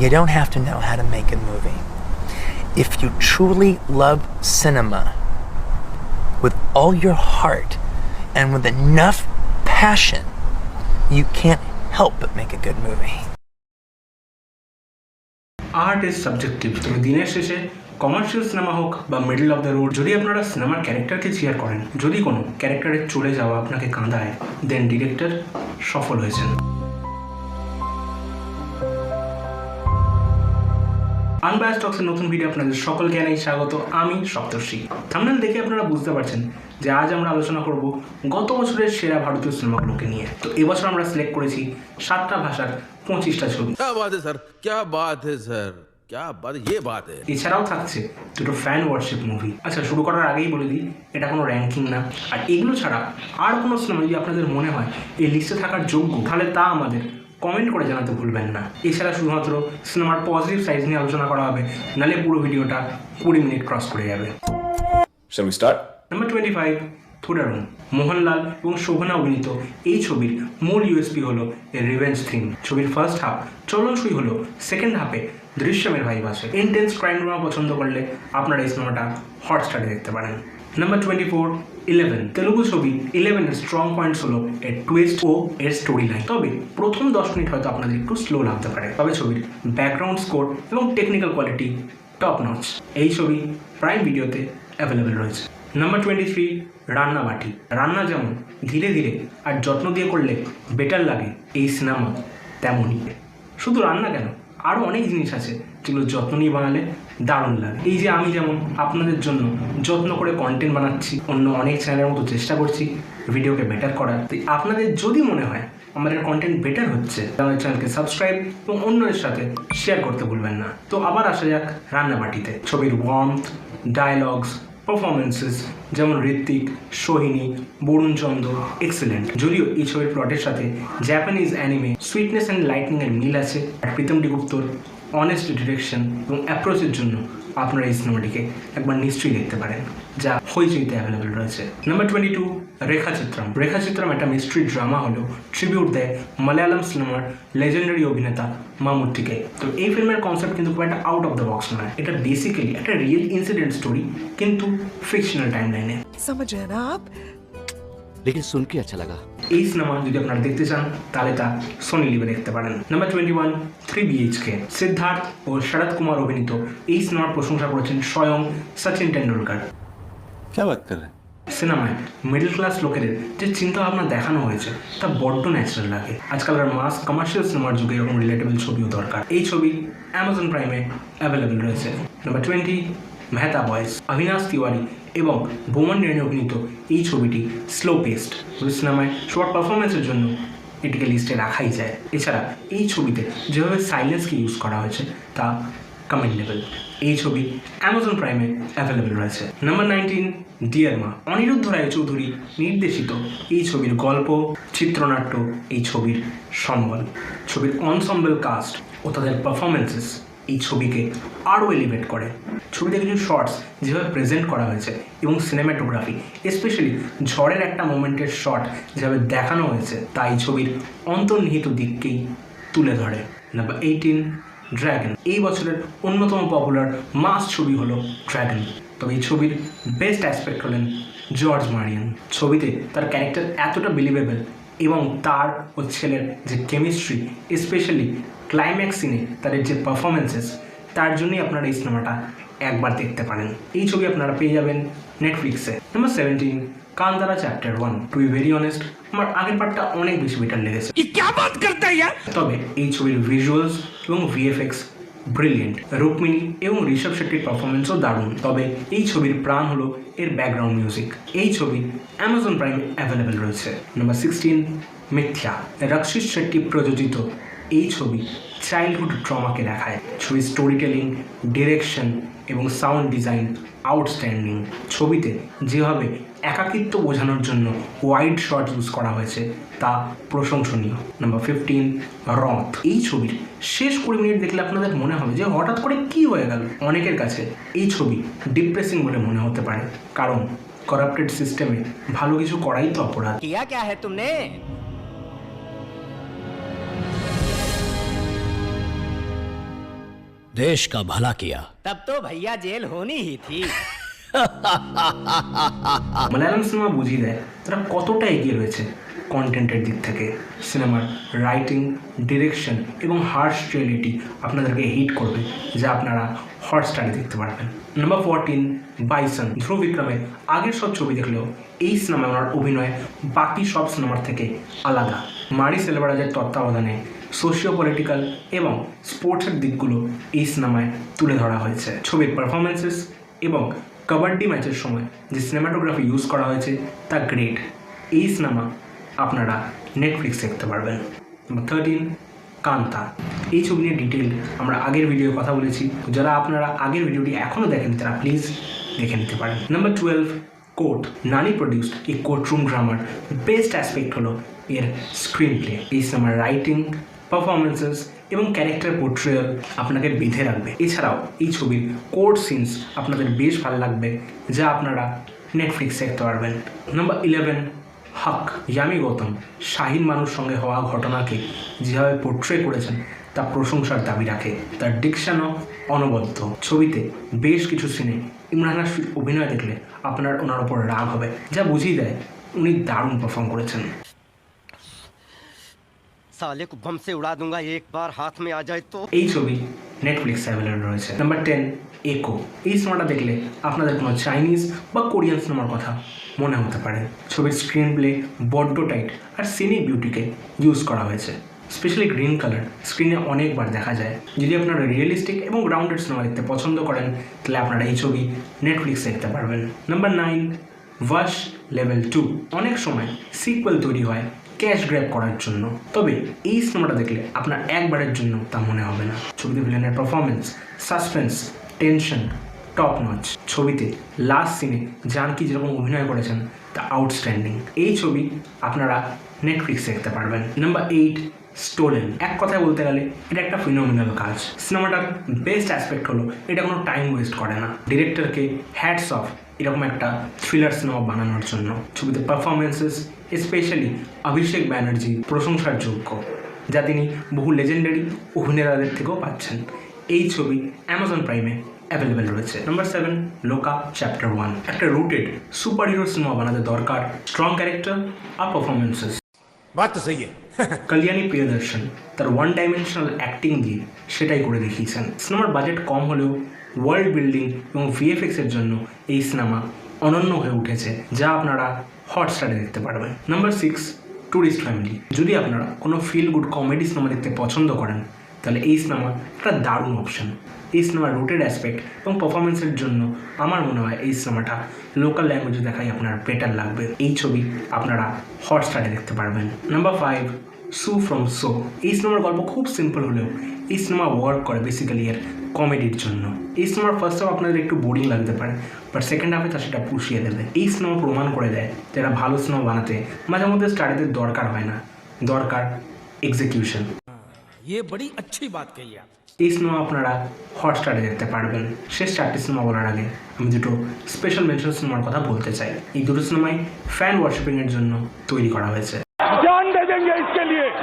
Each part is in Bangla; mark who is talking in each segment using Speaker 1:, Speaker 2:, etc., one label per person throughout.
Speaker 1: You don't have to know how to make a movie. If you truly love cinema with all your heart and with enough passion, you can't help but make a good movie.
Speaker 2: Art is subjective. তবে দিনের শেষে কমার্শিয়াল সিনেমা হোক বা মিডল অফ দ্য রোড, যদি আপনারা সিনেমার ক্যারেক্টারকে চিয়ার করেন, যদি কোনো ক্যারেক্টারের চলে যাওয়া আপনাকে কাঁদায়, দেন ডিরেক্টর সফল হয়েছেন। আনবায়াসড টক্সের নতুন ভিডিও আপনাদের সকলকে জানাই স্বাগত। আমি সপ্তর্ষি। থাম্বনেল দেখে আপনারা বুঝতে পারছেন যে আজ আমরা আলোচনা করব গত বছরের সেরা ভারতীয় সিনেমাগুলোকে নিয়ে। তো এবছর আমরা সিলেক্ট করেছি 7টা ভাষার 25টা ছবি। এছাড়াও থাকছে দুটো ফ্যান ওয়ারশিপ মুভি। আচ্ছা, শুরু করার আগেই বলে দিই, এটা কোনো র্যাঙ্কিং না। আর এগুলো ছাড়া আর কোনো সিনেমা যদি আপনাদের মনে হয় এই লিস্টে থাকার যোগ্য, তাহলে তা আমাদের কমেন্ট করে জানাতে ভুলবেন না। এছাড়া শুধুমাত্র সিনেমার পজিটিভ সাইড নিয়ে আলোচনা করা হবে, নাহলে পুরো ভিডিওটা 20 মিনিট ক্রস করে যাবে।
Speaker 3: Shall we start?
Speaker 2: Number 25, Thudarum. Mohanlal এবং শোভনা অভিনীত এই ছবির মূল ইউএসপি হলো এর রিভেঞ্জ থিম। ছবির ফার্স্ট হাফ চলনসই হলো, সেকেন্ড হাফে দৃশ্যমের ভাইব আছে। ইন্টেন্স ক্রাইম ড্রামা পছন্দ করলে আপনারা এই সিনেমাটা হটস্টারে দেখতে পারেন। নাম্বার 24, 11। তেলুগু ছবি 11 এর স্ট্রং পয়েন্টস হলো এর টুইস্ট ও এর স্টোরি লাইন। তবে প্রথম 10 মিনিট হয়তো আপনাদের একটু স্লো লাগতে পারে, তবে ছবির ব্যাকগ্রাউন্ড স্কোর এবং টেকনিক্যাল কোয়ালিটি টপ নচ। এই ছবি প্রাইম ভিডিওতে অ্যাভেলেবেল রয়েছে। নাম্বার 23, রান্নাবাটি। রান্না যেমন ধীরে ধীরে আর যত্ন দিয়ে করলে বেটার লাগে, এই সিনেমা তেমনই। শুধু রান্না কেন, আরও অনেক জিনিস আছে যেগুলো যত্ন নিয়ে বানালে দারুণ লাগে। এই যে আমি যেমন আপনাদের জন্য যত্ন করে কন্টেন্ট বানাচ্ছি, অন্য অনেক চ্যানেলের মতো চেষ্টা করছি ভিডিওকে বেটার করার। তো আপনাদের যদি মনে হয় আমাদের কন্টেন্ট বেটার হচ্ছে, তাহলে চ্যানেলকে সাবস্ক্রাইব এবং অন্যদের সাথে শেয়ার করতে ভুলবেন না। তো আবার আসা যাক রান্নাবাটিতে। ছবির ওয়ার্মথ, ডায়লগস, পারফরমেন্সেস যেমন ঋত্বিক, সোহিনী, বরুণ চন্দ্র এক্সেলেন্ট। যদিও এই ছবির প্লটের সাথে Japanese anime sweetness and lightning এর মিল আছে। আর প্রীতম ডি গুপ্তর অনেস্ট ডিরেকশন এবং অ্যাপ্রোচের জন্য আপনারা এই সিনেমাটিকে একবার নিশ্চয়ই দেখতে পারেন, যা হইচইতে অ্যাভেলেবেল রয়েছে। নাম্বার 22, রেখাচিত্রম। রেখাচিত্রম একটা মিস্ট্রি ড্রামা হলেও ট্রিবিউট দেয় মালায়ালাম সিনেমার লেজেন্ডারি অভিনেতা মামুট্টিকে। তো এই ফিল্মের কনসেপ্ট কিন্তু খুব একটা আউট অফ দ্য বক্স নয়। এটা বেসিক্যালি একটা রিয়েল ইনসিডেন্ট স্টোরি, কিন্তু ফিকশনাল টাইমলাইনে।
Speaker 4: समझ रहे हैं ना आप?
Speaker 5: लेकिन सुन के अच्छा लगा।
Speaker 2: এই সিনেমা যদি আপনারা দেখতে চান তাহলে তা সোনি লিভে দেখতে পারেন। Number 21, 3 BHK। সিদ্ধার্থ ও শরৎ কুমার অভিনীত এই সিনেমার প্রশংসা করেছেন স্বয়ং সচিন টেন্ডুলকার।
Speaker 5: क्या बात कर रहे हैं?
Speaker 2: সিনেমায় মিডল ক্লাস লোকেদের যে চিন্তা ভাবনা দেখানো হয়েছে তা বড্ড ন্যাচারাল লাগে। আজকালকার মাস কমার্শিয়াল সিনেমার যুগে এরকম রিলেটেবল ছবিও দরকার। এই ছবি অ্যামাজন প্রাইমে অ্যাভেলেবেল রয়েছে। Number 20, Mehta boys. অবিনাশ তিওয়ারি এবং বোমান রেনি অভিনীত এই ছবিটি স্লো পেস্ট। ওই সিনেমায় শর্ট পারফরমেন্সের জন্য এটিকে লিস্টে রাখাই যায়। এছাড়া এই ছবিতে যেভাবে সাইলেন্সকে ইউজ করা হয়েছে তা কমেন্ডেবল। এই ছবি অ্যামাজন প্রাইমে অ্যাভেলেবেল রয়েছে। নাম্বার 19, ডিয়ার মা। অনিরুদ্ধ রায়চৌধুরী নির্দেশিত এই ছবির গল্প, চিত্রনাট্য এই ছবির সম্বল। ছবির অনসম্বল কাস্ট ও তাদের পারফরমেন্সেস এই ছবিকে আরও এলিভেট করে। ছবিতে কিছু শর্টস যেভাবে প্রেজেন্ট করা হয়েছে এবং সিনেমাটোগ্রাফি, স্পেশালি ঝড়ের একটা মোমেন্টের শট যেভাবে দেখানো হয়েছে, তা এই ছবির অন্তর্নিহিত দিককেই তুলে ধরে। Number 18, dragon. এই বছরের অন্যতম পপুলার মাস ছবি হলো ড্র্যাগন। তবে এই ছবির বেস্ট অ্যাসপেক্ট হলেন জর্জ মারিয়ান। ছবিতে তার ক্যারেক্টার এতটা বিলিভেবল এবং তার ও ছেলের যে কেমিস্ট্রি, স্পেশালি ক্লাইম্যাক্স সিনে তাদের যে পারফরমেন্সেস, তার জন্যই আপনারা এই সিনেমাটা একবার দেখতে পারেন। এই ছবি আপনারা পেয়ে যাবেন নেটফ্লিক্সে। Number 17, Kantara chapter 1। To be very honest, আমার আগের পার্টটা অনেক বেশি বেটার লেগেছে। তবে এই ছবির ভিজুয়ালস এবং VFX ব্রিলিয়েন্ট। রুক্মিণী এবং ঋষভ শেট্টির পারফরমেন্সও দারুণ। তবে এই ছবির প্রাণ হলো এর ব্যাকগ্রাউন্ড মিউজিক। এই ছবি অ্যামাজন প্রাইমে অ্যাভেলেবেল রয়েছে। নাম্বার 16, মিথ্যা। রক্ষিত শেট্টি প্রযোজিত এই ছবি চাইল্ডহুড ট্রমাকে দেখায়। ছবির স্টোরি টেলিং, ডিরেকশন এবং সাউন্ড ডিজাইন আউটস্ট্যান্ডিং। ছবিতে যেভাবে একাকিত্ব বোঝানোর জন্য ওয়াইড শট ইউজ করা হয়েছে তা প্রশংসনীয়। নাম্বার 15, রথ। এই ছবির শেষ 20 মিনিট দেখলে আপনাদের মনে হবে যে হঠাৎ করে কি হয়ে গেল। অনেকের কাছে এই ছবি ডিপ্রেসিং বলে মনে হতে পারে, কারণ করাপ্টেড সিস্টেমে ভালো কিছু করাই তো অপরাধ।
Speaker 4: किया क्या है तुमने?
Speaker 6: देश का भला किया।
Speaker 4: तब तो भैया जेल होनी ही थी।
Speaker 2: মালায়ালাম সিনেমা বুঝিয়ে দেয় তারা কতটা এগিয়ে রয়েছে কন্টেন্টের দিক থেকে। সিনেমার রাইটিং, ডিরেকশন এবং হার্শ রিয়েলিটি আপনাদেরকে হিট করবে, যা আপনারা হটস্টারে দেখতে পারবেন। Number 14, bison. ধ্রুব বিক্রমের আগের সব ছবি দেখলেও এই সিনেমায় ওনার অভিনয় বাকি সব সিনেমার থেকে আলাদা। মারি সেলভারাজের তত্ত্বাবধানে সোশিও পলিটিক্যাল এবং স্পোর্টসের দিকগুলো এই সিনেমায় তুলে ধরা হয়েছে। ছবির পারফরমেন্সেস এবং কাবাডি ম্যাচের সময় যে সিনেমাটোগ্রাফি ইউজ করা হয়েছে তা গ্রেট। এই সিনেমা আপনারা নেটফ্লিক্সে দেখতে পারবেন। নাম্বার 13, কান্তা। এই ছবি নিয়ে ডিটেল আমরা আগের ভিডিওয়ে কথা বলেছি। যারা আপনারা আগের ভিডিওটি এখনও দেখেন তারা প্লিজ দেখে নিতে পারেন। Number 12, court. নানি প্রডিউসড এই কোর্টরুম ড্রামার বেস্ট অ্যাসপেক্ট হলো এর স্ক্রিন প্লে। এই সিনেমার রাইটিং, পারফরমেন্সেস এবং ক্যারেক্টার পোর্ট্রেয়াল আপনাকে বেঁধে রাখবে। এছাড়াও এই ছবির কোর্ট সিনস আপনাদের বেশ ভালো লাগবে, যা আপনারা নেটফ্লিক্সে দেখতে পারবেন। নাম্বার 11, হক। ইয়ামি গৌতম শাহিন মানুষ সঙ্গে হওয়া ঘটনাকে যেভাবে পোর্ট্রে করেছেন তা প্রশংসার দাবি রাখে। তার ডিকশনও অনবদ্য। ছবিতে বেশ কিছু সিনে ইমরান হাশমির অভিনয় দেখলে আপনার ওনার ওপর রাগ হবে, যা বুঝিয়ে দেয় উনি দারুণ পারফর্ম করেছেন।
Speaker 7: साले को बम से उड़ा दूंगा एक बार हाथ में आ जाए तो।
Speaker 2: এই ছবি নেটফ্লিক্সে অ্যাভেলেবল রয়েছে। নাম্বার 10, একো। এই সিনেমাটা দেখলে আপনাদের কোনো চাইনিজ বা কোরিয়ান সিনেমার কথা মনে হতে পারে। ছবির স্ক্রিন প্লে বড্ড টাইট আর সিনিক বিউটিকে ইউজ করা হয়েছে। স্পেশালি গ্রিন কালার স্ক্রিনে অনেকবার দেখা যায়। যদি আপনারা রিয়েলিস্টিক এবং গ্রাউন্ডেড সিনেমা দেখতে পছন্দ করেন তাহলে আপনারা এই ছবি নেটফ্লিক্সে দেখতে পারবেন। Number 9, wash level 2। অনেক সময় সিকুয়েল তৈরি হয় ক্যাশ গ্র্যাব করার জন্য, তবে এই সিনেমাটা দেখলে আপনার একবারের জন্য তা মনে হবে না। ছবিতে ভিলেনের performance, suspense, tension top notch. ছবিতে লাস্ট সিনে জানকি যেরকম অভিনয় করেছেন তা আউটস্ট্যান্ডিং। এই ছবি আপনারা নেটফ্লিক্সে দেখতে পারবেন। Number 8, stolen. এক কথায় বলতে গেলে এটা একটা ফিনোমিনাল কাজ। সিনেমাটার বেস্ট অ্যাসপেক্ট হলো এটা কোনো টাইম ওয়েস্ট করে না। ডিরেক্টরকে হ্যাটস অফ এরকম একটা থ্রিলার সিনেমা বানানোর জন্য। ছবিতে পারফরমেন্সেস স্পেশালি অভিষেক ব্যানার্জি প্রশংসার যোগ্য, যা তিনি বহু লেজেন্ডারি অভিনেতাদের থেকেও পাচ্ছেন। এই ছবি অ্যামাজন প্রাইমে অ্যাভেলেবেল রয়েছে। Number 7, Lokah chapter 1। একটা রুটেড সুপার হিরো সিনেমা বানাতে দরকার স্ট্রং ক্যারেক্টার আর পারফরমেন্সেস।
Speaker 6: बात तो सही है।
Speaker 2: কল্যাণী প্রিয়দর্শন তার ওয়ান ডাইমেনশনাল অ্যাক্টিং দিয়ে সেটাই করে দেখিয়েছেন। সিনেমার বাজেট কম হলেও ওয়ার্ল্ড বিল্ডিং এবং ভিএফএক্সের জন্য এই সিনেমা অনন্য হয়ে উঠেছে, যা আপনারা হটস্টারে দেখতে পারবেন। Number 6, tourist family. যদি আপনারা কোনো ফিল গুড কমেডি সিনেমা দেখতে পছন্দ করেন তাহলে এই সিনেমা একটা দারুণ অপশন। এই সিনেমার রুটেড অ্যাসপেক্ট এবং পারফরমেন্সের জন্য আমার মনে হয় এই সিনেমাটা লোকাল ল্যাঙ্গুয়েজে দেখাই আপনার বেটার লাগবে। এই ছবি আপনারা হটস্টারে দেখতে পারবেন। নাম্বার 5, সু ফ্রম সো। এই সিনেমার গল্প খুব সিম্পল হলেও এই সিনেমা ওয়ার্ক করে বেসিক্যালি এর কমেডির জন্য। এই সিনেমার ফার্স্ট হাফ আপনাদের একটু বোরিং লাগতে পারে, বাট সেকেন্ড হাফে তা সেটা পুষিয়ে দেবে। এই সিনেমা প্রমাণ করে দেয় যে একটা ভালো সিনেমা বানাতে মাঝে মধ্যে স্টাডিদের দরকার হয় না, দরকার এক্সিকিউশন।
Speaker 6: ये बड़ी अच्छी बात कही आप।
Speaker 2: এই সিনেমা আপনারা হটস্টারে দেখতে পারবেন। শেষ 4টি সিনেমা বলার আগে আমি দুটো স্পেশাল মেনশন সিনেমার কথা বলতে চাই। এই দুটো সিনেমাই ফ্যান ওয়ার্শিপিংয়ের জন্য তৈরি করা হয়েছে।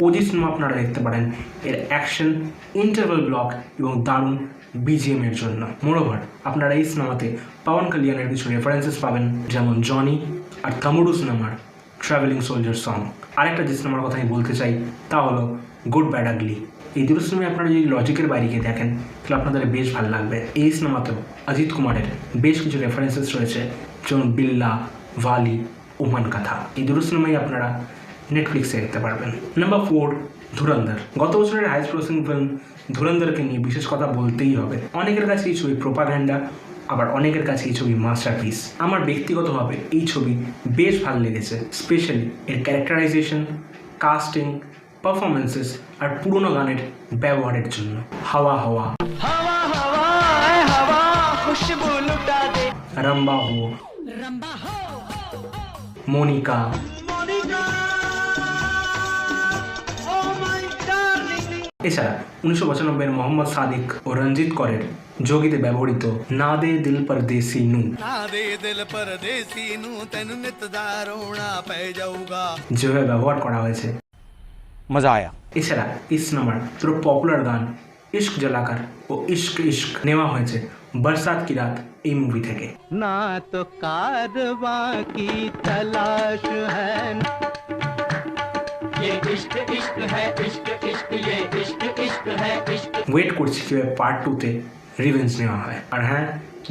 Speaker 2: ওজি সিনেমা আপনারা দেখতে পারেন এর অ্যাকশন, ইন্টারভাল ব্লক এবং দারুণ বিজিএম এর জন্য। মোরওভার আপনারা এই সিনেমাতে পাওয়ান কালিয়ানের কিছু রেফারেন্সেস পাবেন, যেমন জনি আর তামুডু সিনেমার ট্রাভেলিং সোলজার সং। আরেকটা যে সিনেমার কথা আমি বলতে চাই তা হলো গুড ব্যাড আগলি। এই দুটো সিনেমায় আপনারা যদি লজিকের বাইরে গিয়ে দেখেন তাহলে আপনাদের বেশ ভালো লাগবে। এই সিনেমাতেও অজিত কুমারের বেশ কিছু রেফারেন্সেস রয়েছে, যেমন বিল্লা, ভালি, ওমান কথা। এই দুটো সিনেমাই আপনারা নেটফ্লিক্সে দেখতে পারবেন। নাম্বার 4, ধুরন্ধর। গত বছরের হাইস্ট গ্রসিং ফিল্ম ধুরন্ধরকে নিয়ে বিশেষ কথা বলতেই হবে। অনেকের কাছে এই ছবি প্রোপাগ্যান্ডা, আবার অনেকের কাছে এই ছবি মাস্টারপিস। আমার ব্যক্তিগতভাবে এই ছবি বেশ ভালো লেগেছে, স্পেশালি এর ক্যারেক্টারাইজেশন, কাস্টিং, পারফরমেন্সেস আর পুরোনো গানের ব্যবহারের জন্য। হাওয়া হাওয়া, রম্বা হো, মোনিকা, এছাড়া 1995 মোহাম্মদ সাদিক ও রঞ্জিত করের যোগীতে ব্যবহৃত না দে দিল পরদেসি নু, যেভাবে ব্যবহার করা হয়েছে
Speaker 5: मजा आया।
Speaker 2: এছাড়া এই সিনেমার দুটো পপুলার গান ইশক জলাকার ও ইশক ইশক নেওয়া হয়েছে বরসাত কি রাত এই মুভি থেকে।
Speaker 8: ना तो कारवां की तलाश है, ये इश्क इश्क है, इश्क इश्क ये इश्क इश्क है, इश्क।
Speaker 2: ওয়েট করছি কিভাবে পার্ট 2-তে রিভেঞ্জ নেওয়া হয়। আর হ্যাঁ,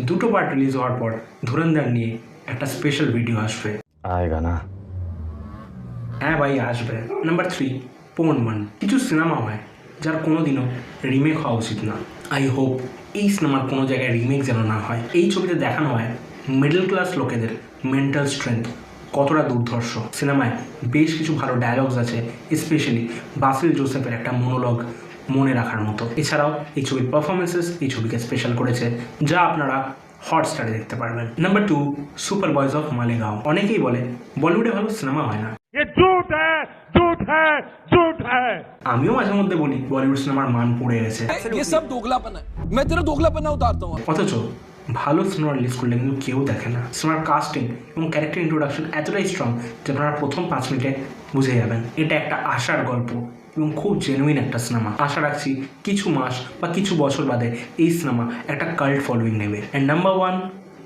Speaker 2: দুটো পার্ট রিলিজ হওয়ার পর ধুরন্ধর নিয়ে একটা স্পেশাল ভিডিও আসবে।
Speaker 7: आएगा ना?
Speaker 2: হ্যাঁ ভাই আসবে। নাম্বার 3, পোর্ন মান। কিছু সিনেমা হয় যার কোনোদিনও রিমেক হওয়া উচিত না। আই হোপ এই সিনেমার কোনো জায়গায় রিমেক যেন না হয়। এই ছবিতে দেখানো হয় মিডল ক্লাস লোকেদের মেন্টাল স্ট্রেংথ কতটা দুর্ধর্ষ। সিনেমায় বেশ কিছু ভালো ডায়লগস আছে, স্পেশালি বাসিল জোসেফের একটা মনোলগ মনে রাখার মতো। এছাড়াও এই ছবির পারফরমেন্সেস এই ছবিকে স্পেশাল করেছে, যা আপনারা হটস্টারে দেখতে পারবেন। Number 2, super boys of Malegaon. অনেকেই বলে বলিউডে ভালো সিনেমা হয় না। আমিও মাঝে মধ্যে বলি বলিউড সিনেমার মান পড়ে গেছে। অথচ ভালো সিনেমা রিলিজ করলে কিন্তু কেউ দেখে না। সিনেমার কাস্টিং এবং ক্যারেক্টার ইন্ট্রোডাকশন এতটাই স্ট্রং যে আপনারা প্রথম 5 মিনিটে বুঝে যাবেন এটা একটা আশার গল্প এবং খুব জেনুইন একটা সিনেমা। আশা রাখছি কিছু মাস বা কিছু বছর বাদে এই সিনেমা একটা কাল্ট ফলোয়িং নেবে। অ্যান্ড নাম্বার 1,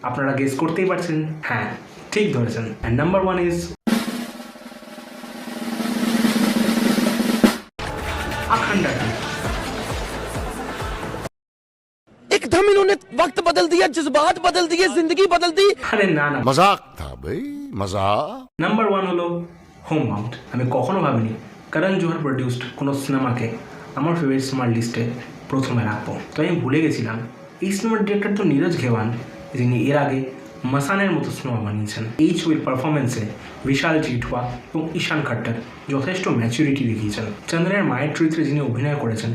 Speaker 2: আপনারা গেস করতেই পারছেন, হ্যাঁ ঠিক ধরেছেন। And number 1 is Akhanda 2।
Speaker 8: एकदम इन्होंने वक्त बदल दिया, जज्बात बदल दिए, जिंदगी बदल दी।
Speaker 2: আরে না না,
Speaker 6: मजाक था भाई, मजाक।
Speaker 2: নাম্বার 1 হলো হোম বাউন্ড। আমি কখনো ভাবিনি করণ জোহর প্রডিউসড কোনো সিনেমাকে আমার ফেভারিট সিনেমার লিস্টে প্রথমে রাখবো। তো আমি ভুলে গেছিলাম এই সিনেমার ডিরেক্টর তো নীরজ ঘেওয়ান, যিনি এর আগে মাসানের মতো সিনেমা বানিয়েছেন। এই ছবির পারফরমেন্সে বিশাল চিটওয়া এবং ঈশান খট্টার যথেষ্ট ম্যাচুরিটি দেখিয়েছেন। চন্দ্রের মায়ের চরিত্রে যিনি অভিনয় করেছেন,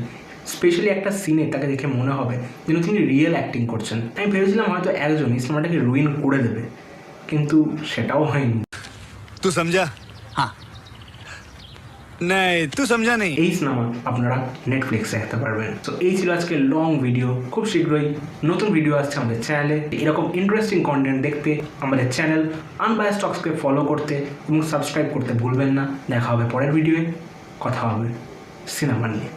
Speaker 2: স্পেশালি একটা সিনে তাকে দেখে মনে হবে যেন তিনি রিয়েল অ্যাক্টিং করছেন। আমি ভেবেছিলাম হয়তো একজন এই সিনেমাটাকে রুইন করে দেবে, কিন্তু সেটাও হয়নি।
Speaker 6: तू समझा? हाँ। नहीं, तू समझा नहीं।
Speaker 2: এই সিনেমা আপনারা নেটফ্লিক্সে দেখতে পারবেন। তো এই ছিল আজকে লং ভিডিও। খুব শীঘ্রই নতুন ভিডিও আসছে আমাদের চ্যানেলে। এরকম ইন্টারেস্টিং কন্টেন্ট দেখতে আমাদের চ্যানেল আনবায়াসড টক্সকে ফলো করতে এবং সাবস্ক্রাইব করতে ভুলবেন না। দেখা হবে পরের ভিডিওয়ে, কথা হবে সিনেমা নিয়ে।